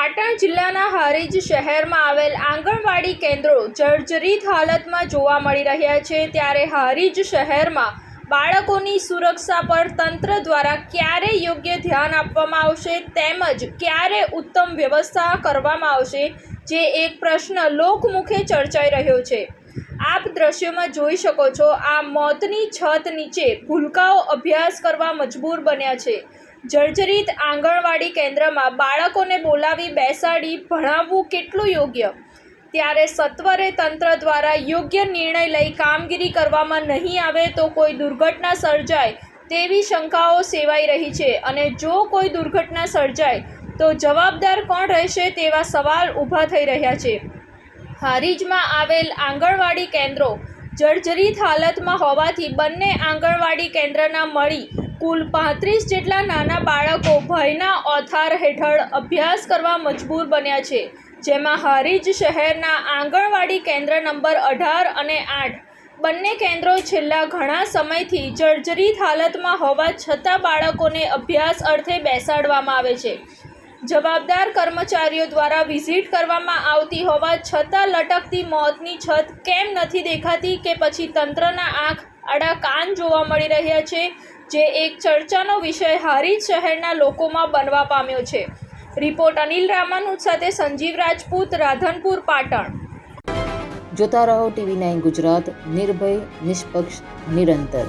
પાટણ જિલ્લાના હારીજ શહેરમાં આવેલ આંગણવાડી કેન્દ્રો જર્જરિત હાલતમાં જોવા મળી રહ્યા છે। ત્યારે હારીજ શહેરમાં બાળકોની સુરક્ષા પર તંત્ર દ્વારા ક્યારે યોગ્ય ધ્યાન આપવામાં આવશે તેમજ ક્યારે ઉત્તમ વ્યવસ્થા કરવામાં આવશે, જે એક પ્રશ્ન લોકમુખે ચર્ચાઈ રહ્યો છે। આપ દ્રશ્યોમાં જોઈ શકો છો, આ મોતની છત નીચે ભૂલકાઓ અભ્યાસ કરવા મજબૂર બન્યા છે। જર્જરિત આંગણવાડી કેન્દ્રમાં બાળકોને બોલાવી બેસાડી ભણાવવું કેટલું યોગ્ય? ત્યારે સત્વરે તંત્ર દ્વારા યોગ્ય નિર્ણય લઈ કામગીરી કરવામાં નહીં આવે તો કોઈ દુર્ઘટના સર્જાય તેવી શંકાઓ સેવાઈ રહી છે અને જો કોઈ દુર્ઘટના સર્જાય તો જવાબદાર કોણ રહેશે તેવા સવાલ ઊભા થઈ રહ્યા છે। હારીજમાં આવેલ આંગણવાડી કેન્દ્રો જર્જરિત હાલતમાં હોવાથી બંને આંગણવાડી કેન્દ્રના મળી કુલ 35 જેટલા નાના બાળકો ભયના ઓથાર હેઠળ અભ્યાસ કરવા મજબૂર બન્યા છે, જેમાં હારીજ શહેરના આંગણવાડી કેન્દ્ર નંબર 18 અને 8 બંને કેન્દ્રો છેલ્લા ઘણા સમયથી જર્જરિત હાલતમાં હોવા છતાં બાળકોને અભ્યાસ અર્થે બેસાડવામાં આવે છે। જવાબદાર કર્મચારીઓ દ્વારા વિઝિટ કરવામાં આવતી હોવા છતાં લટકતી મોતની છત કેમ નથી દેખાતી કે પછી તંત્રના આંખ આડા કાન જોવા મળી રહ્યા છે, જે એક ચર્ચાનો વિષય હારીજ શહેરના લોકોમાં બનવા પામ્યો છે। રિપોર્ટ અનિલ રામાનુજ સાથે સંજીવ રાજપૂત, રાધનપુર, પાટણ। જોતા રહો TV9 ગુજરાત, નિર્ભય, નિષ્પક્ષ, નિરંતર।